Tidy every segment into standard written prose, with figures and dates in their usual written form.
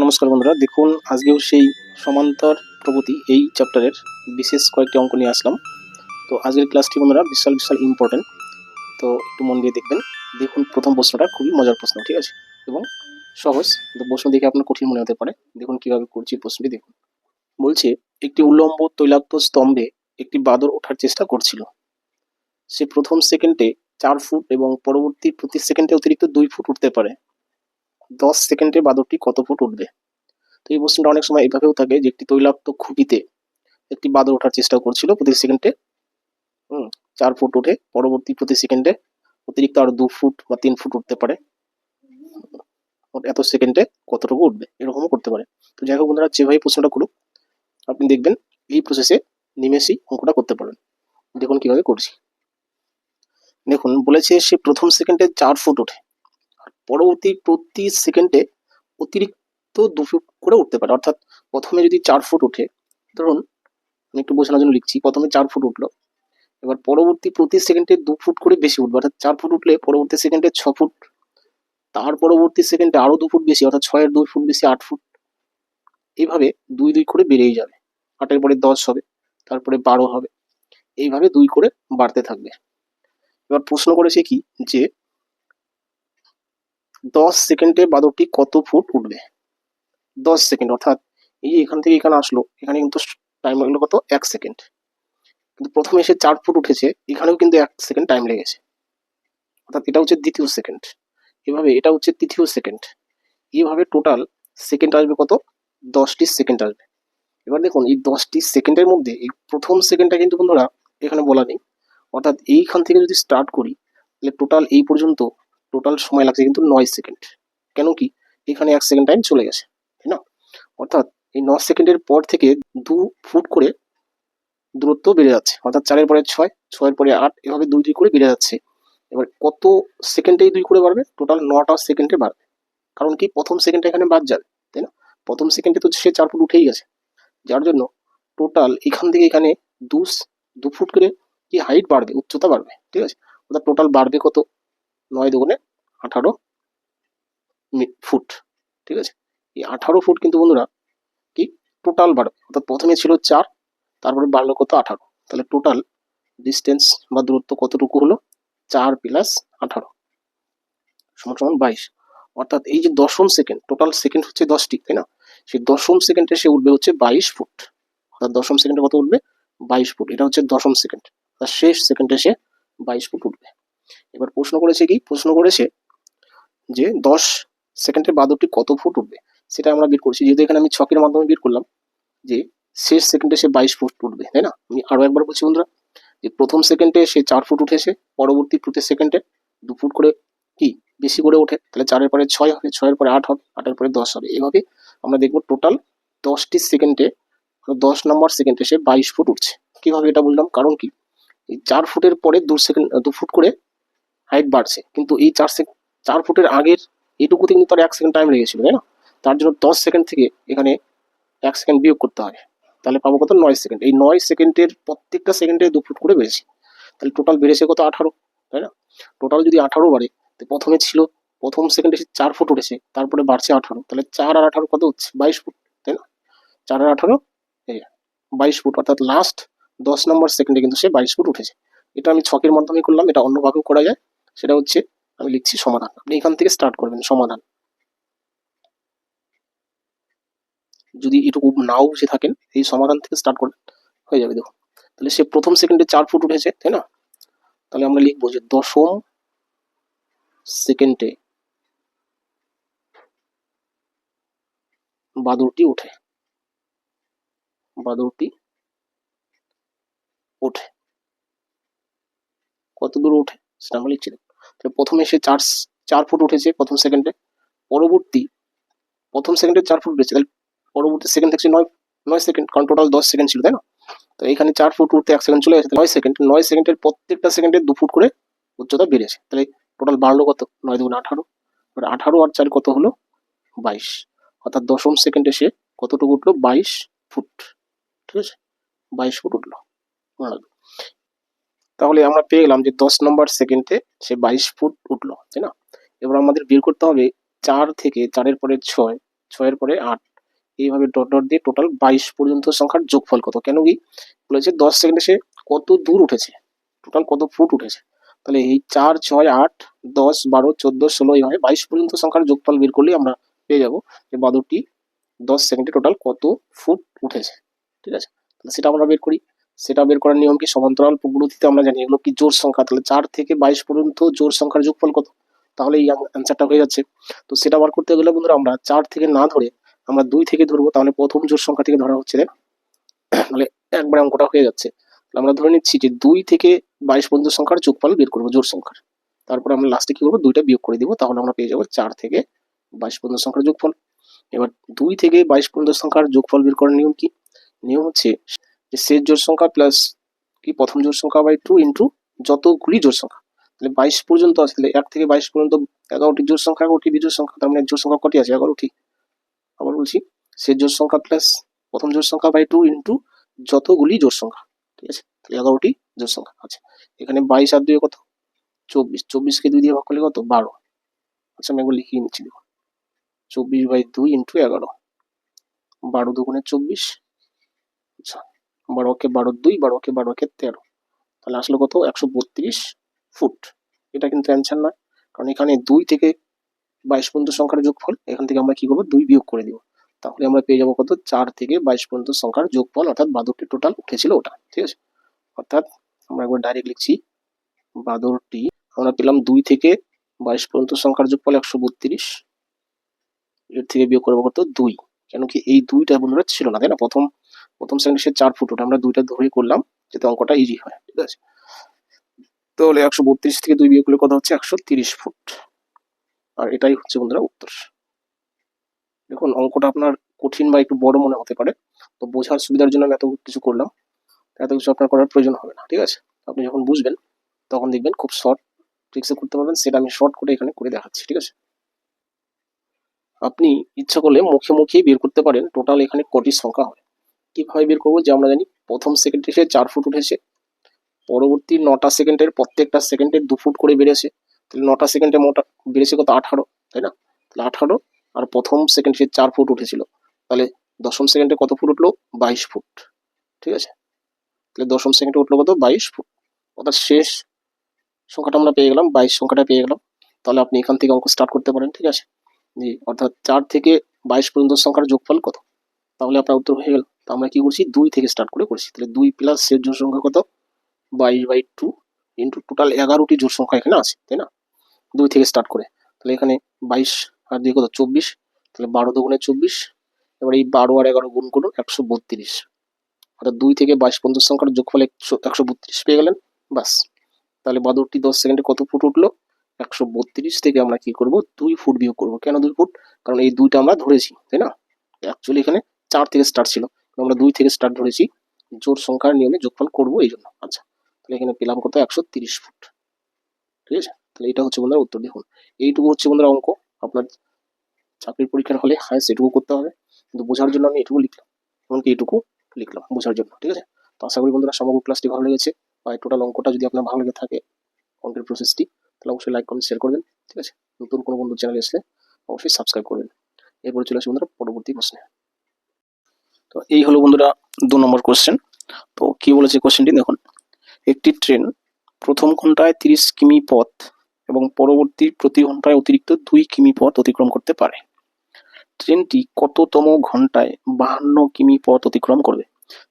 নমস্কার বন্ধুরা, দেখুন আজকেও সেই সমান্তর প্রগতি এই চ্যাপ্টারের বিশেষ কয়েকটি অঙ্ক নিয়ে আসলাম। তো আজকের ক্লাসটি বন্ধুরা বিশাল ইম্পর্টেন্ট, তো একটু মন দিয়ে দেখবেন। দেখুন প্রথম প্রশ্নটা খুবই মজার প্রশ্ন, ঠিক আছে, এবং সহজ। তো প্রশ্ন দেখে আপনার কঠিন মনে হতে পারে। দেখুন কিভাবে করছি প্রশ্নটি দেখুন। বলছে একটি উল্লম্ব তৈলাক্ত স্তম্ভে একটি বাদর ওঠার চেষ্টা করছিল। সে প্রথম সেকেন্ডে 4 ফুট এবং পরবর্তী প্রতি সেকেন্ডে অতিরিক্ত 2 ফুট উঠতে পারে। 10 সেকেন্ডে বাদরটি কত ফুট উঠবে? তো এই প্রশ্নটা অনেক সময় এভাবেও থাকে যে একটি তৈলাক্ত খুপিতে একটি বাদর ওঠার চেষ্টা করছিল প্রতি সেকেন্ডে 4 ফুট উঠে পরবর্তী প্রতি সেকেন্ডে অতিরিক্ত আরো 2 ফুট বা 3 ফুট উঠতে পারে। এত সেকেন্ডে কতটুকু উঠবে, এরকমও করতে পারে। তো যাই হোক বন্ধুরা, যেভাবে প্রশ্নটা করুক আপনি দেখবেন এই প্রসেসে নিমেষেই অঙ্কটা করতে পারবেন। দেখুন কিভাবে করছি। দেখুন বলেছে সে প্রথম সেকেন্ডে 4 ফুট ওঠে আর পরবর্তী প্রতি সেকেন্ডে অতিরিক্ত 2 ফুট করে উঠতে পারে। অর্থাৎ প্রথমে যদি 4 ফুট ওঠে, ধরুন আমি একটু বোঝানোর জন্য লিখছি, প্রথমে 4 ফুট উঠলো, এবার পরবর্তী প্রতি সেকেন্ডে 2 ফুট করে বেশি উঠবে, অর্থাৎ 4 ফুট উঠলে পরবর্তী সেকেন্ডে 6 ফুট, তার পরবর্তী সেকেন্ডে আরো 2 ফুট বেশি, অর্থাৎ 6 এর 2 ফুট বেশি 8 ফুট। এইভাবে 2 করে বেড়েই যাবে। 8 এর পরে 10 হবে, তারপরে 12 হবে, এইভাবে 2 করে বাড়তে থাকবে। এবার প্রশ্ন করেছে কি যে 10 সেকেন্ডে বাদরটি কত ফুট উঠবে। 10 সেকেন্ড অর্থাৎ এই যে এখান থেকে এখানে আসলো, এখানে কিন্তু টাইম লাগলো কত, 1 সেকেন্ড। কিন্তু প্রথমে এসে 4 ফুট উঠেছে, এখানেও কিন্তু 1 সেকেন্ড টাইম লেগেছে, অর্থাৎ এটা হচ্ছে দ্বিতীয় সেকেন্ড। এভাবে এটা হচ্ছে তৃতীয় সেকেন্ড। এইভাবে টোটাল সেকেন্ড আসবে কত, 10টি সেকেন্ড আসবে। এবার দেখুন এই 10টি সেকেন্ডের মধ্যে এই প্রথম সেকেন্ডটা কিন্তু বন্ধুরা এখানে বলা নেই, অর্থাৎ এইখান থেকে যদি স্টার্ট করি তাহলে টোটাল এই পর্যন্ত টোটাল সময় লাগছে কিন্তু 9 সেকেন্ড। কেন কি, এখানে 1 সেকেন্ড টাইম চলে গেছে, তাই না? অর্থাৎ এই 9 সেকেন্ডের পর থেকে 2 ফুট করে দূরত্ব বেড়ে যাচ্ছে, অর্থাৎ 4-এর পরে 6, 6-এর পরে 8, এভাবে 2 করে বেড়ে যাচ্ছে। এবার কত সেকেন্ডেই 2 করে বাড়বে, টোটাল 9টা সেকেন্ডে বাড়বে। কারণ কি, প্রথম সেকেন্ডটা এখানে বাদ যাবে, তাই না? প্রথম সেকেন্ডে তো সে 4 ফুট উঠেই গেছে, যার জন্য টোটাল এখান থেকে এখানে 2 ফুট করে কি হাইট বাড়বে, উচ্চতা বাড়বে, ঠিক আছে? অর্থাৎ টোটাল বাড়বে কত, 9 দুগুণে 18 ফুট, ঠিক আছে? এই 18 ফুট কিন্তু বন্ধুরা কি টোটাল বাড়বে, অর্থাৎ প্রথমে ছিল 4, তারপরে বাড়লো কত, 18। তাহলে টোটাল ডিস্টেন্স বা দূরত্ব কতটুকু হলো, 4 প্লাস 18 সমান 22। অর্থাৎ এই যে দশম সেকেন্ড, টোটাল সেকেন্ড হচ্ছে 10টি, তাই না? সেই দশম সেকেন্ডে সে উঠবে হচ্ছে 22 ফুট, অর্থাৎ দশম সেকেন্ডে কত উঠবে, 22 ফুট। এটা হচ্ছে দশম সেকেন্ড, তার শেষ সেকেন্ডে সে 22 ফুট উঠবে। এবার প্রশ্ন করেছে কি, প্রশ্ন করেছে যে 10 সেকেন্ডে বাদরটি কত ফুট উঠবে, সেটা আমরা বের করছি। যেহেতু এখানে আমি ছকের মাধ্যমে বের করলাম যে শেষ সেকেন্ডে সে 22 ফুট উঠবে, তাই না? আমি আরো একবার বলছি বন্ধুরা, যে প্রথম সেকেন্ডে সে 4 ফুট উঠেছে, পরবর্তী প্রতি সেকেন্ডে 2 ফুট করে কি বেশি করে ওঠে, তাহলে 4-এর পরে 6 হবে, 6-এর পরে 8 হবে, 8-এর পরে 10 হবে। এভাবে আমরা দেখবো টোটাল 10টি সেকেন্ডে, 10 নম্বর সেকেন্ডে সে 22 ফুট উঠছে। কিভাবে এটা বললাম, কারণ কি, এই 4 ফুটের পরে 2 ফুট করে হাইট বাড়ছে, কিন্তু এই 4 ফুটের আগের এটুকুতে কিন্তু তার 1 সেকেন্ড টাইম লেগেছিল, তাই না? তার জন্য 10 সেকেন্ড থেকে এখানে 1 সেকেন্ড বিয়োগ করতে হবে, তাহলে পাবো কত, 9 সেকেন্ড। এই 9 সেকেন্ডের প্রত্যেকটা সেকেন্ডে 2 ফুট করে বেড়েছে, তাহলে টোটাল বেড়েছে কত, 18, তাই না? টোটাল যদি 18 বাড়ে, তো প্রথমে ছিল প্রথম সেকেন্ডে 4 ফুট উঠেছে, তারপরে বাড়ছে 18, তাহলে 4 আর 18 কত হচ্ছে, 22 ফুট, তাই না? 4 আর 18 22 ফুট, অর্থাৎ লাস্ট 10 নম্বর সেকেন্ডে কিন্তু সে 22 ফুট উঠেছে। এটা আমি ছকের মাধ্যমে করলাম, এটা অন্যভাবেও করা যায়। সেটা হচ্ছে আমি লিখছি সমাধান, আপনি এখান থেকে স্টার্ট করবেন সমাধান। যদি এটুকু নাও বুঝে থাকেন, এই সমাধান থেকে স্টার্ট করবেন, হয়ে যাবে। দেখুন তাহলে সে প্রথম সেকেন্ডে 4 ফুট উঠেছে, তাই না? তাহলে আমরা লিখবো যে দশম সেকেন্ডে বাদরটি ওঠে, বাদরটি ওঠে। কত দূর ওঠে সেটা আমরা লিখছি। তাহলে প্রথমে সে 4 ফুট উঠেছে প্রথম সেকেন্ডে, পরবর্তী প্রথম সেকেন্ডে 4 ফুট উঠেছে, তাহলে পরবর্তী সেকেন্ড থাকছে 9 সেকেন্ড, কারণ টোটাল 10 সেকেন্ড ছিল, তাই না? তো এখানে 4 ফুট উঠতে 1 সেকেন্ড চলে গেছে, 9 সেকেন্ড, 9 সেকেন্ডের প্রত্যেকটা সেকেন্ডে 2 ফুট করে উচ্চতা বেড়েছে, তাহলে টোটাল বাড়লো কত, 9 দুগুণ 18, 18 আর 4 কত হলো, 22। অর্থাৎ দশম সেকেন্ডে সে কতটুকু উঠলো, 22 ফুট, ঠিক আছে? 22 ফুট উঠলো। তাহলে আমরা পেয়ে গেলাম যে 10 নম্বর সেকেন্ডে সে 22 ফুট উঠলো, তাই না? এবার আমাদের বের করতে হবে 4 থেকে 4-এর পরে 6, 6-এর পরে 8, এইভাবে ডট ডট দিয়ে টোটাল 22 পর্যন্ত সংখ্যার যোগফল কত? কেন কি বলেছে 10 সেকেন্ডে সে কত দূর উঠেছে, টোটাল কত ফুট উঠেছে। তাহলে এই 4, 6, 8, 10, 12, 14, 16 এইভাবে 22 পর্যন্ত সংখ্যার যোগফল বের করলেই আমরা পেয়ে যাবো যে বাদুড়টি 10 সেকেন্ডে টোটাল কত ফুট উঠেছে। ঠিক আছে, তাহলে সেটা আমরা বের করি। সেটা বের করার নিয়ম কি? সমান্তরাল প্রকৃতিতে আমরা জানি এগুলো কি জোড় সংখ্যা, তাহলে 4 থেকে 22 পর্যন্ত জোড় সংখ্যার যোগফল কত? তাহলে এই অ্যান্সারটা হয়ে যাচ্ছে। তো সেটা বার করতে গেলে বন্ধুরা আমরা 4 থেকে না ধরে আমরা 2 থেকে ধরবো, তাহলে প্রথম জোড় সংখ্যা থেকে ধরা হচ্ছে, তাহলে একবারে অঙ্কটা হয়ে যাচ্ছে। আমরা ধরে নিচ্ছি যে 2 থেকে 22 পর্যন্ত সংখ্যার যোগফল বের করবো, জোড় সংখ্যার। তারপরে আমরা লাস্টে কি করবো? 2টা বিয়োগ করে দিব, তাহলে আমরা পেয়ে যাবো 4 থেকে 22 পর্যন্ত সংখ্যার যোগফল। এবার 2 থেকে 22 পর্যন্ত সংখ্যার যোগফল বের করার নিয়ম কি? নিয়ম হচ্ছে যে শেষ জোড় সংখ্যা প্লাস কি প্রথম জোড় সংখ্যা বাই 2 ইন্টু যতগুলি জোড় সংখ্যা। তাহলে 22 পর্যন্ত আছে, তাহলে 1 থেকে 22 পর্যন্ত 11টি জোড় সংখ্যা, 11টি বিজোড় সংখ্যা, তার মানে জোড় সংখ্যা কটি আছে? 11টি। আবার বলছি, শেষ জোড় সংখ্যা প্লাস প্রথম জোড় সংখ্যা বাই 2 ইন্টু যতগুলি জোড় সংখ্যা। ঠিক আছে, তাহলে 11টি জোড় সংখ্যা আছে। এখানে 22 আর 2 কত? 24, 24কে 2 দিয়ে ভাগ করলে কত? 12। আচ্ছা আমি একবার লিখিয়ে নিচ্ছি, দেখুন 24/2 ইন্টু 11, 12 দুগুণে 24। আচ্ছা 12কে 12 2, 12কে 12কে 13, তাহলে আসলে কত? 132 ফুট। এটা কিন্তু অ্যান্সার নয়, কারণ এখানে 2 থেকে 22 পর্যন্ত সংখ্যার যোগফল, এখান থেকে আমরা কি করবো? 2 বিয়োগ করে দিব, তাহলে আমরা পেয়ে যাবো কত? 4 থেকে 22 পর্যন্ত সংখ্যার যোগফল, অর্থাৎ বাদুড়টি টোটাল উঠেছিল ওটা। ঠিক আছে, অর্থাৎ আমরা একবার ডাইরেক্ট লিখছি, বাদুড়টি আমরা পেলাম 2 থেকে 22 পর্যন্ত সংখ্যার যোগফল 132, এর থেকে বিয়োগ করবো কত? 2। কেন কি এই 2টা বন্ধুরা ছিল না, তাই না? প্রথম সেকেন্ডে সে 4 ফুট, ওটা আমরা 2টা ধরে করলাম যাতে অঙ্কটা ইজি হয়। ঠিক আছে, তাহলে 132 থেকে 2 বিয়োগ করলে কত হচ্ছে? 130 ফুট। আর এটাই হচ্ছে বন্ধুরা উত্তর। দেখুন অঙ্কটা আপনার কঠিন বা একটু বড় মনে হতে পারে, তো বোঝার সুবিধার জন্য আমি এত কিছু করলাম, এত কিছু আপনার করার প্রয়োজন হবে না। ঠিক আছে, আপনি যখন বুঝবেন তখন দেখবেন খুব শর্ট ট্রিক্সে করতে পারবেন, সেটা আমি শর্ট করে এখানে করে দেখাচ্ছি। ঠিক আছে, আপনি ইচ্ছা করলে মুখে মুখেই বের করতে পারেন টোটাল এখানে কটি সংখ্যা হয়। কিভাবে বের করবো? যে আমরা জানি প্রথম সেকেন্ডে সে 4 ফুট উঠেছে, পরবর্তী 9টা সেকেন্ডের প্রত্যেকটা সেকেন্ডের 2 ফুট করে বেড়েছে, তাহলে 9টা সেকেন্ডে মোটা বেড়েছে কত? 18, তাই না? তাহলে 18, আর প্রথম সেকেন্ড সে 4 ফুট উঠেছিল, তাহলে দশম সেকেন্ডে কত ফুট উঠলো? 22 ফুট। ঠিক আছে, তাহলে দশম সেকেন্ডে উঠলো কত? 22 ফুট। অর্থাৎ শেষ সংখ্যাটা আমরা পেয়ে গেলাম, 22 সংখ্যাটা পেয়ে গেলাম। তাহলে আপনি এখান থেকে অঙ্ক স্টার্ট করতে পারেন। ঠিক আছে, জি, অর্থাৎ 4 থেকে 22 পর্যন্ত সংখ্যার যোগফল কত? তাহলে আপনার উত্তর হয়ে গেল। তো আমরা কি করছি? 2 থেকে স্টার্ট করে করছি, তাহলে 2 প্লাস শেষ জোড় সংখ্যা কত? 22/2 ইন্টু টোটাল 11টি জোড় সংখ্যা এখানে আছে, তাই না? 2 থেকে স্টার্ট করে, তাহলে এখানে 22 আর 2 কত? 24, তাহলে 12 দুগুণে 24। এবার এই 12 আর 11 গুণ করুন, 132। অর্থাৎ 2 থেকে 22 পর্যন্ত সংখ্যার যোগফল 132 পেয়ে গেলেন, বাস। তাহলে বাদুড়টি 10 সেকেন্ডে কত ফুট উঠলো? 132 থেকে আমরা কি করব? 2 ফুট বিয়োগ করব। কেন 2 ফুট? কারণ এই 2টা আমরা ধরেছি, তাই না? অ্যাকচুয়ালি এখানে 4 থেকে স্টার্ট ছিল, আমরা 2 থেকে স্টার্ট ধরেছি, জোড় সংখ্যার নিয়মে যোগফল করব এই জন্য। আচ্ছা, তাহলে এখানে পেলাম কত? 130 ফুট। ঠিক আছে, তাহলে এটা হচ্ছে বন্ধুরা উত্তর। দেখুন এইটুকু হচ্ছে বন্ধুরা অঙ্ক, আপনার চাকরির পরীক্ষার হলে হায়েস্ট এটুকু করতে হবে, কিন্তু বোঝার জন্য আমি এটুকু লিখলাম, এমনকি এটুকু লিখলাম বোঝার জন্য। ঠিক আছে, তো আশা করি বন্ধুরা সমগ্র ক্লাসটি ভালো লেগেছে, বা টোটাল অঙ্কটা যদি আপনার ভালো লেগে থাকে, অঙ্কের প্রসেসটি, তাহলে অবশ্যই লাইক কমেন্ট শেয়ার করবেন। ঠিক আছে, নতুন কোনো বন্ধু চ্যানেলে আসলে অবশ্যই সাবস্ক্রাইব করবেন। এরপরে চলে আসি বন্ধুরা পরবর্তী প্রশ্নে। তো এই হলো বন্ধুরা 2 নম্বর কোশ্চেন। তো কি বলেছে কোশ্চেনটি দেখুন, একটি ট্রেন প্রথম ঘন্টায় 30 কিমি পথ এবং পরবর্তী প্রতি ঘন্টায় অতিরিক্ত 2 কিমি পথ অতিক্রম করতে পারে। ট্রেনটি কততম ঘন্টায় 52 কিমি পথ অতিক্রম করবে?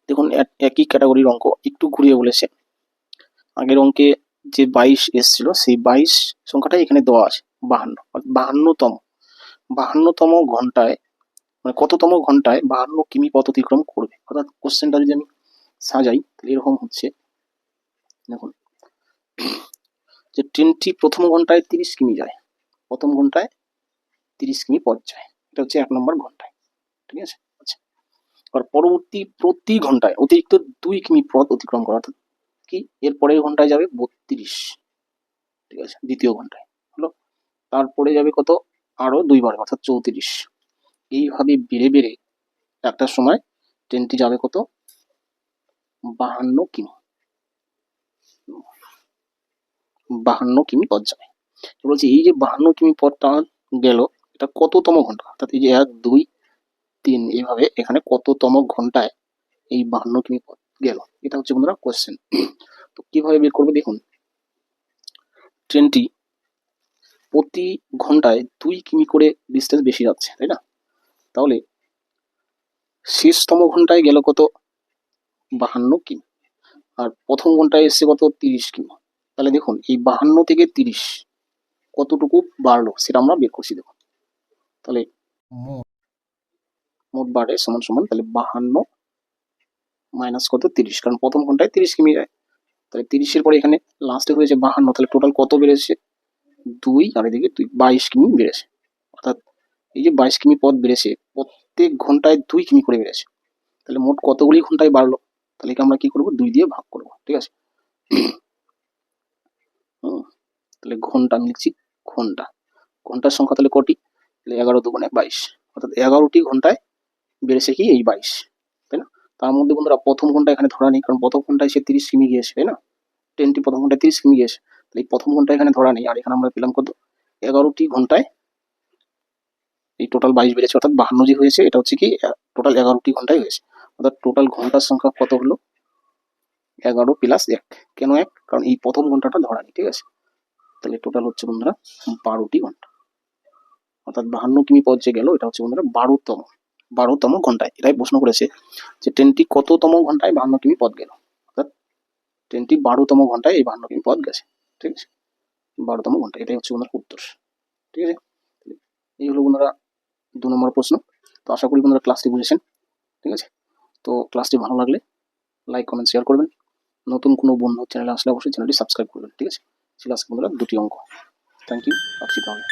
দেখুন একই ক্যাটাগরির অঙ্ক, একটু ঘুরিয়ে বলেছে। আগের অঙ্কে যে 22 এসেছিল, সেই 22 সংখ্যাটাই এখানে দেওয়া আছে 52, 52তম ঘন্টায়, মানে কততম ঘন্টায় 52 কিমি পথ অতিক্রম করবে। অর্থাৎ কোশ্চেনটা যদি আমি সাজাই তাহলে এরকম হচ্ছে, দেখুন যে ট্রেনটি প্রথম ঘন্টায় 30 কিমি যায়, প্রথম ঘন্টায় 30 কিমি পথ যায়, এটা হচ্ছে 1 নম্বর ঘন্টায়। ঠিক আছে, আচ্ছা, আর পরবর্তী প্রতি ঘন্টায় অতিরিক্ত 2 কিমি পথ অতিক্রম করা, অর্থাৎ কি এর পরের ঘন্টায় যাবে 32। ঠিক আছে, দ্বিতীয় ঘন্টায় হলো, তারপরে যাবে কত? আরো 2 বার, অর্থাৎ 34। এইভাবে বেড়ে বেড়ে একটা সময় ট্রেনটি যাবে কত? 52 কিমি, 52 কিমি পথ যাবে। বলছি এই যে 52 কিমি পথটা গেল, এটা কততম ঘন্টা, অর্থাৎ এই যে 1 2 3 এইভাবে এখানে কততম ঘন্টায় এই 52 কিমি পথ গেল, এটা হচ্ছে বন্ধুরা কোশ্চেন। তো কিভাবে বের করবো দেখুন, ট্রেনটি প্রতি ঘন্টায় 2 কিমি করে ডিস্টেন্স বেশি যাচ্ছে, তাই না? তাহলে শেষতম ঘন্টায় গেল কত, 52 কিমি, আর প্রথম ঘন্টায় এসছে কত, 30 কিমি। তাহলে দেখুন এই 52 থেকে 30 কতটুকু বাড়লো সেটা আমরা বের করছি। দেখুন তাহলে মোট বাড়ে সমান সমান, তাহলে 52 মাইনাস কত, 30, কারণ প্রথম ঘন্টায় 30 কিমি যায়। তাহলে 30-এর পরে এখানে লাস্টে হয়েছে 52, তাহলে টোটাল কত বেড়েছে, 2, আর এদিকে 22 কিমি বেড়েছে। অর্থাৎ এই যে 22 কিমি পথ বেড়েছে, প্রত্যেক ঘন্টায় 2 কিমি করে বেড়েছে। তাহলে মোট কতগুলি ঘন্টায় বাড়লো, তাহলে একে আমরা কি করবো, 2 দিয়ে ভাগ করবো, ঠিক আছে। তাহলে ঘন্টা আমি লিখছি, ঘন্টা, ঘন্টার সংখ্যা তাহলে কটি, তাহলে 11 দুগুণে 22, অর্থাৎ 11টি ঘন্টায় বেড়েছে কি এই 22, তাই না? তার মধ্যে বন্ধুরা প্রথম ঘন্টা এখানে ধরা নেই, কারণ প্রথম ঘন্টায় সে 30 কিমি গিয়েছে, তাই না? ট্রেনটি প্রথম ঘন্টায় 30 কিমি গিয়েছে, তাহলে এই প্রথম ঘন্টা এখানে ধরা নেই। আর এখানে আমরা পেলাম কত, 11টি ঘন্টায় এই টোটাল 22 বেড়েছে, অর্থাৎ 52 যে হয়েছে এটা হচ্ছে কি টোটাল 11টি ঘন্টায় হয়েছে। অর্থাৎ টোটাল ঘন্টার সংখ্যা কত হলো, 11 প্লাস 1। কেন 1, কারণ এই প্রথম ঘন্টাটা ধরা নেই, ঠিক আছে। তাহলে টোটাল হচ্ছে বন্ধুরা 12টি ঘন্টা, অর্থাৎ 52 কিমি পথ যে গেল এটা হচ্ছে বন্ধুরা 12তম ঘন্টায়। এটাই প্রশ্ন করেছে যে ট্রেনটি কততম ঘন্টায় 52 কিমি পথ গেল, অর্থাৎ ট্রেনটি 12তম ঘন্টায় এই 52 কিমি পথ গেছে, ঠিক আছে। 12তম ঘন্টা, এটাই হচ্ছে বন্ধুরা উত্তর, ঠিক আছে। এই হলো বন্ধুরা 2 নম্বর প্রশ্ন। তো আশা করি বন্ধুরা ক্লাসটি বুঝেছেন, ঠিক আছে। তো ক্লাসটি ভালো লাগলে লাইক কমেন্ট শেয়ার করবেন, নতুন কোনো বন্ধু চ্যানেলে আসলে অবশ্যই চ্যানেলটি সাবস্ক্রাইব করবেন, ঠিক আছে। ছিল আজকে বন্ধুরা 2টি অঙ্ক। থ্যাংক ইউ, রাখছি তাহলে।